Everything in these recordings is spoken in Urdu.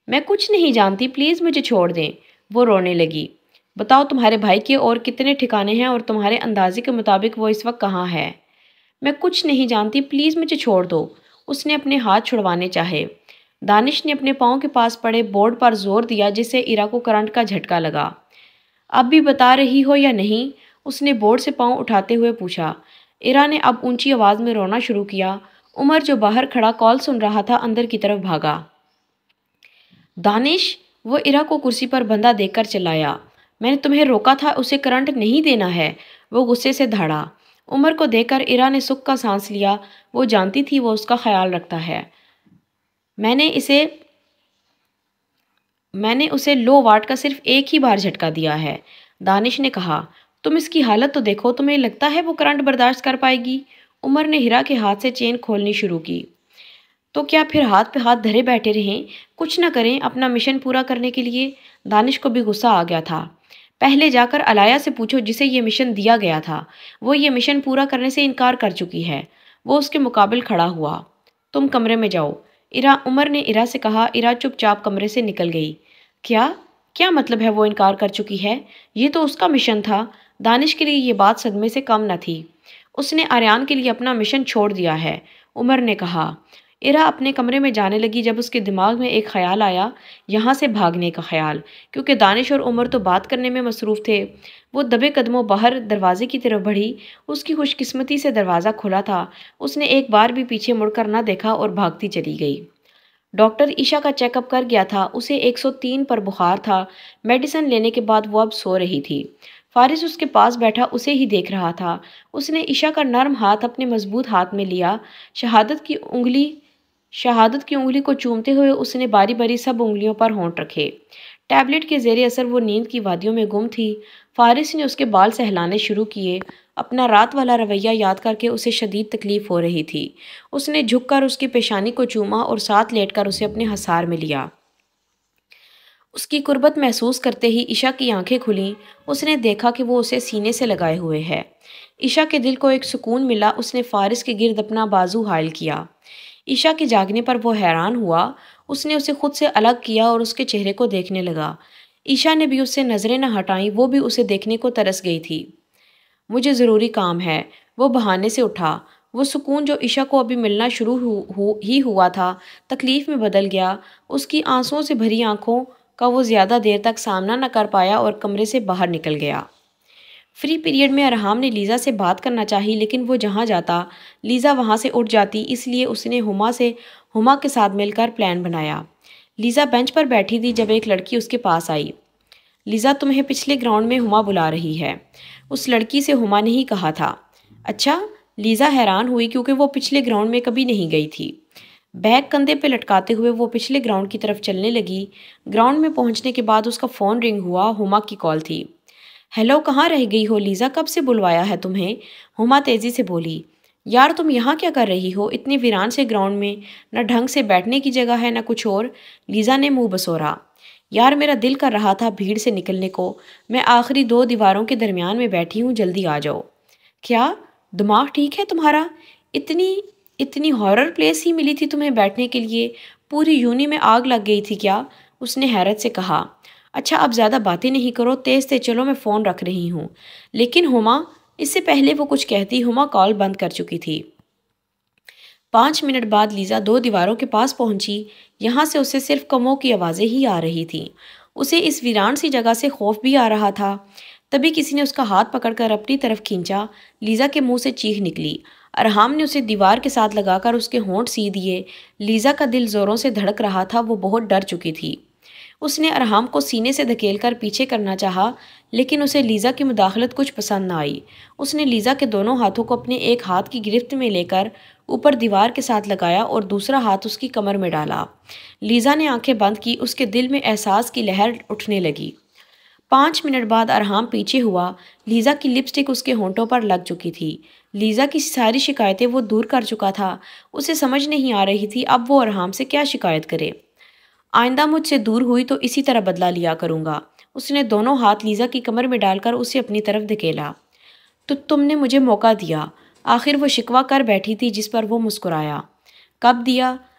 میں کچھ نہیں جانتی، پلیز مجھے چھوڑ دیں۔ وہ رونے لگی۔ بتاؤ تمہارے بھائی کے اور کتنے ٹھکانے ہیں اور تمہارے اندازے کے مطابق وہ اس وقت کہاں ہے؟ میں کچھ نہیں جانتی، پلیز مجھے چھوڑ دو۔ اس نے اپنے ہاتھ چھڑوانے چاہے۔ دانش نے اپنے پاؤں کے پاس پڑے بورڈ پر زور دیا جس سے ایرا کو کرنٹ کا جھٹکا لگا۔ اب بھی بتا رہی ہو یا نہیں؟ اس نے بورڈ سے پاؤں اٹھاتے ہوئے پوچھا۔ ایرا نے اب اونچی آواز میں رونا شروع کیا۔ عمر جو باہر کھڑا کال سن رہا تھا اندر کی طرف بھاگا۔ دانش! وہ ایرا کو کرسی پر بندھا دیکھ کر چلایا۔ میں نے تمہیں روکا تھا، اسے کرنٹ نہیں دینا ہے۔ وہ غصے سے دھاڑا۔ عمر کو دیکھ کر ایرا نے سکھ کا سانس لیا۔ وہ جانتی تھی وہ اس کا خیال رکھتا ہے۔ میں نے اسے لو واٹ کا صرف ایک ہی بار جھٹکا دیا ہے۔ دانش نے کہا۔ تم اس کی حالت تو دیکھو، تمہیں لگتا ہے وہ کرنٹ برداشت کر پائے گی؟ عمر نے ہیرا کے ہاتھ سے چین کھولنی شروع کی۔ تو کیا پھر ہاتھ پہ ہاتھ دھرے بیٹھے رہیں، کچھ نہ کریں اپنا مشن پورا کرنے کے لیے؟ دانش کو بھی غصہ آ گیا تھا۔ پہلے جا کر علایا سے پوچھو جسے یہ مشن دیا گیا تھا، وہ یہ مشن پورا کرنے سے انکار کر چکی ہے۔ وہ اس کے مقابل کھڑا ہوا۔ تم کمرے میں جاؤ۔ عمر نے ایرا سے کہا۔ ایرا چپ چاپ کمرے سے نکل گئی۔ کیا مطلب ہے وہ انکار کر چکی ہے؟ یہ تو اس کا مشن تھا۔ دانش کے لیے یہ بات صدمے سے کم نہ تھی۔ اس نے آریان کے لیے اپنا مشن چھوڑ دیا ہے، عمر نے کہا۔ ایرا اپنے کمرے میں جانے لگی جب اس کے دماغ میں ایک خیال آیا، یہاں سے بھاگنے کا خیال، کیونکہ دانش اور عمر تو بات کرنے میں مصروف تھے۔ وہ دبے قدموں باہر دروازے کی طرف بڑھی۔ اس کی خوش قسمتی سے دروازہ کھلا تھا۔ اس نے ایک بار بھی پیچھے مڑ کر نہ دیکھا اور بھاگتی چلی گئی۔ ڈاکٹر عشا کا چیک اپ کر گیا تھا۔ اسے 103 پر بخار تھا۔ میڈیسن لینے کے بعد وہ اب سو رہی تھی۔ فارس اس کے پاس بیٹھا اسے ہی دیکھ رہا تھا۔ اس نے عشا کا نرم ہاتھ اپنے مضبوط ہاتھ میں لیا۔ شہادت کی انگلی کو چومتے ہوئے اس نے باری باری سب انگلیوں پر ہونٹ رکھے۔ ٹیبلٹ کے زیر اثر وہ نیند کی وادیوں میں گم تھی۔ فارس نے اس کے بال سہلانے شروع کیے۔ اپنا رات والا رویہ یاد کر کے اسے شدید تکلیف ہو رہی تھی۔ اس نے جھک کر اس کی پیشانی کو چوما اور ساتھ لیٹ کر اسے اپنے حصار میں لیا۔ اس کی قربت محسوس کرتے ہی عشا کی آنکھیں کھلیں۔ اس نے دیکھا کہ وہ اسے سینے سے لگائے ہوئے ہے۔ عشا کے دل کو ایک سکون ملا۔ اس نے فارس کے گرد اپنا بازو حائل کیا۔ عشا کے جاگنے پر وہ حیران ہوا۔ اس نے اسے خود سے الگ کیا اور اس کے چہرے کو دیکھنے لگا۔ عشا نے بھی اس سے نظریں نہ ہٹائیں، وہ بھی اسے دیکھنے کو ترس گئی تھی۔ مجھے ضروری کام ہے۔ وہ بہانے سے اٹھا۔ وہ سکون جو عشا کو ابھی ملنا شروع ہی ہوا تھا تکلیف میں بدل گیا۔ اس کی آنسوؤں سے بھری آنکھوں کا وہ زیادہ دیر تک سامنا نہ کر پایا اور کمرے سے باہر نکل گیا۔ فری پیریڈ میں ارحام نے لیزا سے بات کرنا چاہی، لیکن وہ جہاں جاتا لیزا وہاں سے اٹھ جاتی، اس لیے اس نے ہما کے ساتھ مل کر پلان بنایا۔ لیزا بینچ پر بیٹھی تھی جب ایک لڑکی اس کے پاس آئی۔ لیزا تمہیں پچھلے گراؤنڈ میں ہما بلا رہی ہے۔ اس لڑکی سے ہما نے ہی کہا تھا۔ اچھا؟ لیزا حیران ہوئی کیونکہ وہ پچھلے گراؤنڈ میں کبھی نہیں گئی تھی۔ بیگ کندھے پہ لٹکاتے ہوئے وہ پچھلے گراؤنڈ کی طرف چلنے لگی۔ گراؤنڈ میں پہنچنے کے بعد اس کا فون رنگ ہوا۔ ہما کی کال تھی۔ ہیلو، کہاں رہ گئی ہو لیزا؟ کب سے بلوایا ہے تمہیں؟ ہما تیزی سے بولی۔ یار تم یہاں کیا کر رہی ہو اتنے ویران سے گراؤنڈ میں؟ نہ ڈھنگ سے بیٹھنے کی جگہ ہے نہ کچھ اور۔ لیزا نے منہ بسورا۔ یار میرا دل کر رہا تھا بھیڑ سے نکلنے کو، میں آخری 2 دیواروں کے درمیان میں بیٹھی ہوں، جلدی آ جاؤ۔ کیا دماغ ٹھیک ہے تمہارا؟ اتنی ہارر پلیس ہی ملی تھی تمہیں بیٹھنے کے لیے؟ پوری یونی میں آگ لگ گئی تھی کیا؟ اس نے حیرت سے کہا۔ اچھا اب زیادہ باتیں نہیں کرو، تیز چلو، میں فون رکھ رہی ہوں۔ لیکن ہما، اس سے پہلے وہ کچھ کہتی ہما کال بند کر چکی تھی۔ 5 منٹ بعد لیزا 2 دیواروں کے پاس پہنچی۔ یہاں سے اسے صرف کموں کی آوازیں ہی آ رہی تھیں۔ اسے اس ویران سی جگہ سے خوف بھی آ رہا تھا۔ تبھی کسی نے اس کا ہاتھ پکڑ کر اپنی طرف کھینچا۔ لیزا کے منہ سے چیخ نکلی۔ ارحام نے اسے دیوار کے ساتھ لگا کر اس کے ہونٹ سی دیے۔ لیزا کا دل زوروں سے دھڑک رہا تھا، وہ بہت ڈر چکی تھی۔ اس نے ارحام کو سینے سے دھکیل کر پیچھے کرنا چاہا، لیکن اسے لیزا کی مداخلت کچھ پسند نہ آئی۔ اس نے لیزا کے دونوں ہاتھوں کو اپنے ایک ہاتھ کی گرفت میں لے کر اوپر دیوار کے ساتھ لگایا اور دوسرا ہاتھ اس کی کمر میں ڈالا۔ لیزا نے آنکھیں بند کی۔ اس کے دل میں احساس کی لہر اٹھنے لگی۔ 5 منٹ بعد ارحام پیچھے ہوا۔ لیزا کی لپسٹک اس کے ہونٹوں پر لگ چکی تھی۔ لیزا کی ساری شکایتیں وہ دور کر چکا تھا۔ اسے سمجھ نہیں آ رہی تھی اب وہ ارحام سے کیا شکایت کرے۔ آئندہ مجھ سے دور ہوئی تو اسی طرح بدلہ لیا کروں گا۔ اس نے دونوں ہاتھ لیزا کی کمر میں ڈال کر اسے اپنی طرف دھکیلا۔ تو تم نے مجھے موقع دیا۔ آخر وہ شکوہ کر بیٹھی تھی جس پر وہ مسکرایا۔ کب دیا؟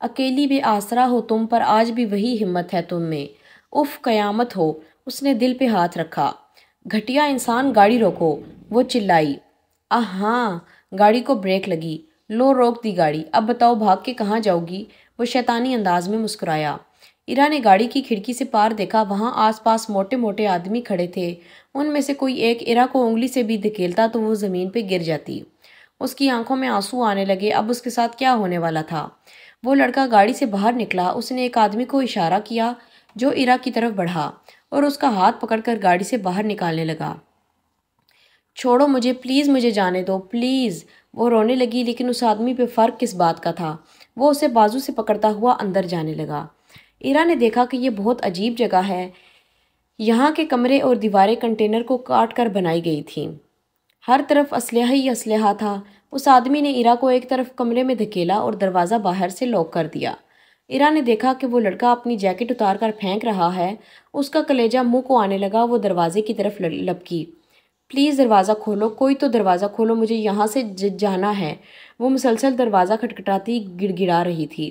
اکیلی بے آسرا ہو تم، پر آج بھی وہی ہمت ہے تم میں۔ اف قیامت ہو۔ اس نے دل پہ ہاتھ رکھا۔ گھٹیا انسان، گاڑی روکو، وہ چلائی۔ ہاں، گاڑی کو بریک لگی۔ لو، روک دی گاڑی۔ اب بتاؤ بھاگ کے کہاں جاؤ گی؟ وہ شیطانی انداز میں مسکرایا۔ ایرا نے گاڑی کی کھڑکی سے پار دیکھا، وہاں آس پاس موٹے موٹے آدمی کھڑے تھے۔ ان میں سے کوئی ایک ایرا کو انگلی سے بھی دھکیلتا تو وہ زمین پہ گر جاتی۔ اس کی آنکھوں میں آنسو آنے لگے، اب اس کے ساتھ کیا ہونے والا تھا؟ وہ لڑکا گاڑی سے باہر نکلا، اس نے ایک آدمی کو اشارہ کیا جو ایرا کی طرف بڑھا اور اس کا ہاتھ پکڑ کر گاڑی سے باہر نکالنے لگا۔ چھوڑو مجھے، پلیز مجھے جانے دو، پلیز۔ وہ رونے لگی، لیکن اس آدمی پہ فرق کس بات کا تھا؟ وہ اسے بازو سے پکڑتا ہوا اندر جانے لگا۔ ایرا نے دیکھا کہ یہ بہت عجیب جگہ ہے۔ یہاں کے کمرے اور دیواریں کنٹینر کو کاٹ کر بنائی گئی تھیں۔ ہر طرف اسلحہ ہی اسلحہ تھا۔ اس آدمی نے ایرا کو ایک طرف کمرے میں دھکیلا اور دروازہ باہر سے لاک کر دیا۔ ایرا نے دیکھا کہ وہ لڑکا اپنی جیکٹ اتار کر پھینک رہا ہے۔ اس کا کلیجہ منہ کو آنے لگا، وہ دروازے کی طرف لپکی۔ پلیز دروازہ کھولو، کوئی تو دروازہ کھولو، مجھے یہاں سے جانا ہے۔ وہ مسلسل دروازہ کھٹکھٹاتی گڑ گڑا رہی تھی۔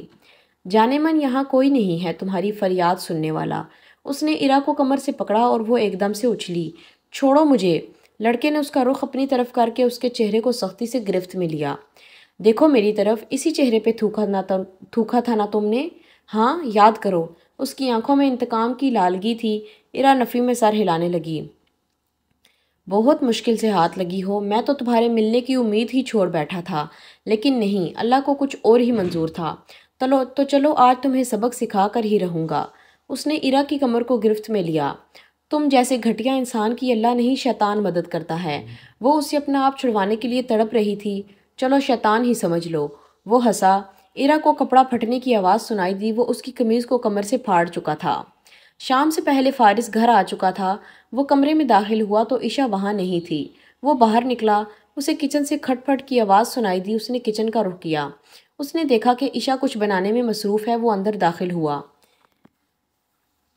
جانے من یہاں کوئی نہیں ہے تمہاری فریاد سننے والا۔ اس نے ایرا کو کمر سے پکڑا اور وہ ایک دم سے اچھلی۔ چھوڑو مجھے۔ لڑکے نے اس کا رخ اپنی طرف کر کے اس کے چہرے کو سختی سے گرفت میں لیا۔ دیکھو میری طرف، اسی چہرے پہ تھوکا تھا نا تم نے؟ ہاں، یاد کرو۔ اس کی آنکھوں میں انتقام کی لالگی تھی۔ ایرا نفی میں سر ہلانے لگی۔ بہت مشکل سے ہاتھ لگی ہو، میں تو تمہارے ملنے کی امید ہی چھوڑ بیٹھا تھا، لیکن نہیں، اللہ کو کچھ اور ہی منظور تھا۔ چلو آج تمہیں سبق سکھا کر ہی رہوں گا۔ اس نے ایرا کی کمر کو گرفت میں لیا۔ تم جیسے گھٹیا انسان کی اللہ نہیں، شیطان مدد کرتا ہے۔ وہ اسے اپنا آپ چھڑوانے کے لیے تڑپ رہی تھی۔ چلو شیطان ہی سمجھ لو۔ وہ ہنسا۔ ایرا کو کپڑا پھٹنے کی آواز سنائی دی، وہ اس کی قمیض کو کمر سے پھاڑ چکا تھا۔ شام سے پہلے فارس گھر آ چکا تھا۔ وہ کمرے میں داخل ہوا تو عشا وہاں نہیں تھی۔ وہ باہر نکلا، اسے کچن سے کھٹ پھٹ کی آواز سنائی دی۔ اس نے کچن کا رخ کیا۔ اس نے دیکھا کہ عشا کچھ بنانے میں مصروف ہے۔ وہ اندر داخل ہوا۔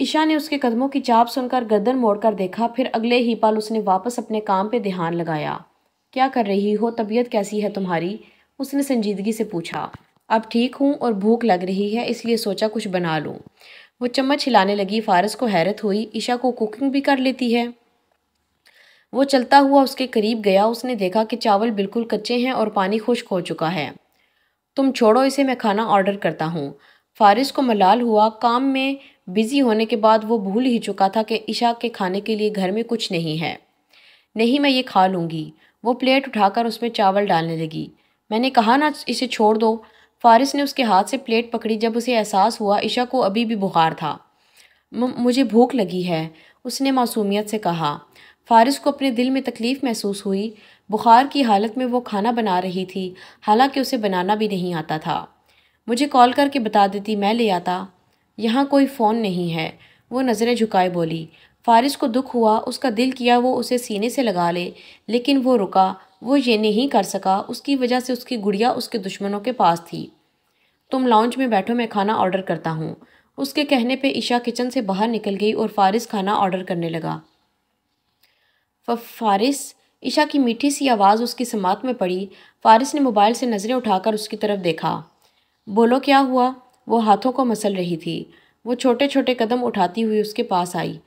عشا نے اس کے قدموں کی چاپ سن کر گردن موڑ کر دیکھا، پھر اگلے ہی پل اس نے واپس اپنے کام پہ دھیان لگایا۔ کیا کر رہی ہو؟ طبیعت کیسی ہے تمہاری؟ اس نے سنجیدگی سے پوچھا۔ اب ٹھیک ہوں اور بھوک لگ رہی ہے، اس لیے سوچا کچھ بنا لوں۔ وہ چمچ ہلانے لگی۔ فارس کو حیرت ہوئی، عشا کو کوکنگ بھی کر لیتی ہے؟ وہ چلتا ہوا اس کے قریب گیا۔ اس نے دیکھا کہ چاول بالکل کچے ہیں اور پانی خشک ہو چکا ہے۔ تم چھوڑو اسے، میں کھانا آرڈر کرتا ہوں۔ فارس کو ملال ہوا۔ کام میں بزی ہونے کے بعد وہ بھول ہی چکا تھا کہ عشا کے کھانے کے لیے گھر میں کچھ نہیں ہے۔ نہیں، میں یہ کھا لوں گی۔ وہ پلیٹ اٹھا کر اس میں چاول ڈالنے لگی۔ میں نے کہا نا اسے چھوڑ دو۔ فارس نے اس کے ہاتھ سے پلیٹ پکڑی۔ جب اسے احساس ہوا عشا کو ابھی بھی بخار تھا۔ مجھے بھوک لگی ہے، اس نے معصومیت سے کہا۔ فارس کو اپنے دل میں تکلیف محسوس ہوئی۔ بخار کی حالت میں وہ کھانا بنا رہی تھی، حالانکہ اسے بنانا بھی نہیں آتا تھا۔ مجھے کال کر کے بتا دیتی، میں لے آتا۔ یہاں کوئی فون نہیں ہے، وہ نظریں جھکائے بولی۔ فارس کو دکھ ہوا، اس کا دل کیا وہ اسے سینے سے لگا لے، لیکن وہ رکا۔ وہ یہ نہیں کر سکا، اس کی وجہ سے اس کی گڑیا اس کے دشمنوں کے پاس تھی۔ تم لاؤنج میں بیٹھو، میں کھانا آرڈر کرتا ہوں۔ اس کے کہنے پہ عشا کچن سے باہر نکل گئی اور فارس کھانا آرڈر کرنے لگا۔ فارس، عشا کی میٹھی سی آواز اس کی سماعت میں پڑی۔ فارس نے موبائل سے نظریں اٹھا کر اس کی طرف دیکھا۔ بولو کیا ہوا؟ وہ ہاتھوں کو مسل رہی تھی۔ وہ چھوٹے چھوٹے قدم اٹھاتی ہوئی اس کے پاس آئی۔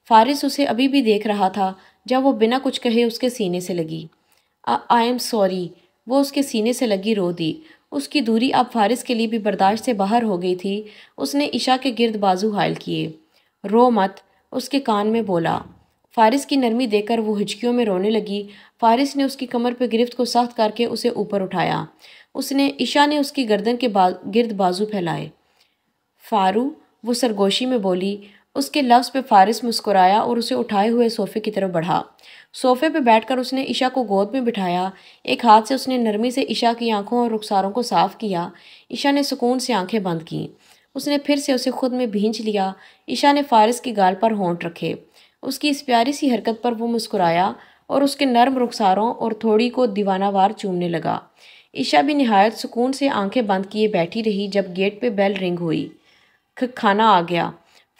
فارس اسے ابھی بھی دیکھ رہا تھا جب وہ بنا کچھ کہے اس کے سینے سے لگی۔ I am sorry. وہ اس کے سینے سے لگی رو دی۔ اس کی دوری اب فارس کے لیے بھی برداشت سے باہر ہو گئی تھی۔ اس نے عشا کے گرد بازو حائل کیے۔ رو مت، اس کے کان میں بولا۔ فارس کی نرمی دیکھ کر وہ ہچکیوں میں رونے لگی۔ فارس نے اس کی کمر پہ گرفت کو سخت کر کے اسے اوپر اٹھایا۔ عشا نے اس کی گردن کے گرد بازو پھیلائے۔ فارو، وہ سرگوشی میں بولی۔ اس کے لفظ پہ فارس مسکرایا اور اسے اٹھائے ہوئے صوفے کی طرف بڑھا۔ صوفے پہ بیٹھ کر اس نے عشا کو گود میں بٹھایا۔ ایک ہاتھ سے اس نے نرمی سے عشا کی آنکھوں اور رخساروں کو صاف کیا۔ عشا نے سکون سے آنکھیں بند کیں۔ اس نے پھر سے اسے خود میں بھینچ لیا۔ عشا نے فارس کی گال پر ہونٹ رکھے۔ اس کی اس پیاری سی حرکت پر وہ مسکرایا اور اس کے نرم رخساروں اور تھوڑی کو دیوانہ وار چومنے لگا۔ عشا بھی نہایت سکون سے آنکھیں بند کیے بیٹھی رہی جب گیٹ پہ بیل رنگ ہوئی۔ کھانا آ گیا۔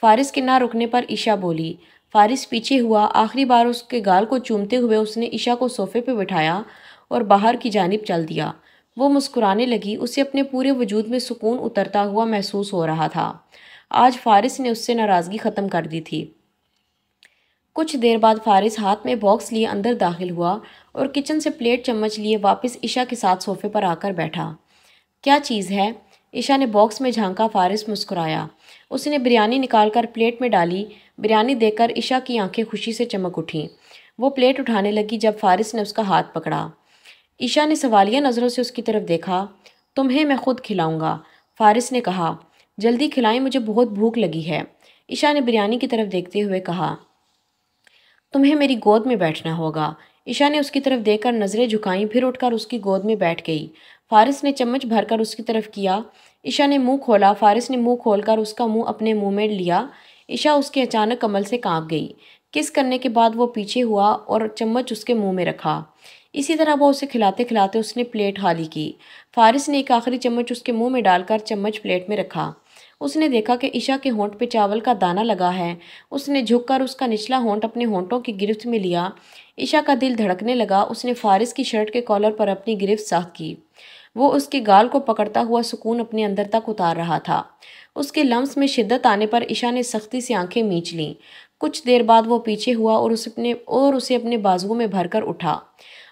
فارس کے نہ رکنے پر عشا بولی۔ فارس پیچھے ہوا۔ آخری بار اس کے گال کو چومتے ہوئے اس نے عشا کو صوفے پہ بٹھایا اور باہر کی جانب چل دیا۔ وہ مسکرانے لگی، اسے اپنے پورے وجود میں سکون اترتا ہوا محسوس ہو رہا تھا۔ آج فارس نے اس سے ناراضگی ختم کر دی تھی۔ کچھ دیر بعد فارس ہاتھ میں باکس لیے اندر داخل ہوا اور کچن سے پلیٹ چمچ لیے واپس عشا کے ساتھ صوفے پر آ کر بیٹھا۔ کیا چیز ہے؟ عشا نے باکس میں جھانکا۔ فارس مسکرایا۔ اس نے بریانی نکال کر پلیٹ میں ڈالی۔ بریانی دیکھ کر عشا کی آنکھیں خوشی سے چمک اٹھیں۔ وہ پلیٹ اٹھانے لگی جب فارس نے اس کا ہاتھ پکڑا۔ عشا نے سوالیہ نظروں سے اس کی طرف دیکھا۔ تمہیں میں خود کھلاؤں گا، فارس نے کہا۔ جلدی کھلائیں، مجھے بہت بھوک لگی ہے، عشا نے بریانی کی طرف دیکھتے ہوئے کہا۔ تمہیں میری گود میں بیٹھنا ہوگا۔ عشا نے اس کی طرف دیکھ کر نظریں جھکائیں، پھر اٹھ کر اس کی گود میں بیٹھ گئی۔ فارس نے چمچ بھر کر اس کی طرف کیا۔ عشا نے منہ کھولا۔ فارس نے منہ کھول کر اس کا منہ اپنے منہ میں لیا۔ عشا اس کے اچانک عمل سے کانپ گئی۔ کس کرنے کے بعد وہ پیچھے ہوا اور چمچ اس کے منہ میں رکھا۔ اسی طرح وہ اسے کھلاتے کھلاتے اس نے پلیٹ خالی کی۔ فارس نے ایک آخری چمچ اس کے منہ میں ڈال کر چمچ پلیٹ میں رکھا۔ اس نے دیکھا کہ عشا کے ہونٹ پہ چاول کا دانہ لگا ہے۔ اس نے جھک کر اس کا نچلا ہونٹ اپنے ہونٹوں کی گرفت میں لیا۔ عشا کا دل دھڑکنے لگا۔ اس نے فارس کی شرٹ کے کالر پر اپنی گرفت سخت کی۔ وہ اس کے گال کو پکڑتا ہوا سکون اپنے اندر تک اتار رہا تھا۔ اس کے لمس میں شدت آنے پر عشا نے سختی سے آنکھیں میچ لیں۔ کچھ دیر بعد وہ پیچھے ہوا اور اسے اپنے بازوؤں میں بھر کر اٹھا۔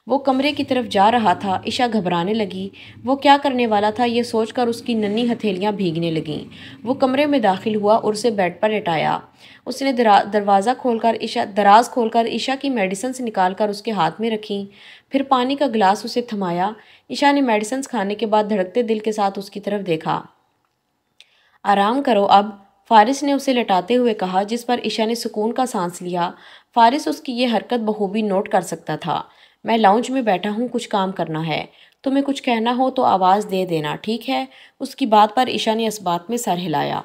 وہ کمرے کی طرف جا رہا تھا۔ عشا گھبرانے لگی۔ وہ کیا کرنے والا تھا یہ سوچ کر اس کی ننھی ہتھیلیاں بھیگنے لگیں۔ وہ کمرے میں داخل ہوا اور اسے بیڈ پر لٹایا۔ اس نے دراز کھول کر عشا کی میڈیسنز نکال کر اس کے ہاتھ میں رکھیں، پھر پانی کا گلاس اسے تھمایا۔ عشا نے میڈیسنز کھانے کے بعد دھڑکتے دل کے ساتھ اس کی طرف دیکھا۔ آرام کرو اب، فارس نے اسے لٹاتے ہوئے کہا، جس پر عشا نے سکون کا سانس لیا۔ فارس اس کی یہ حرکت بخوبی نوٹ کر سکتا تھا۔ میں لاؤنج میں بیٹھا ہوں، کچھ کام کرنا ہے، تمہیں کچھ کہنا ہو تو آواز دے دینا، ٹھیک ہے؟ اس کی بات پر عشا نے اس بات میں سر ہلایا۔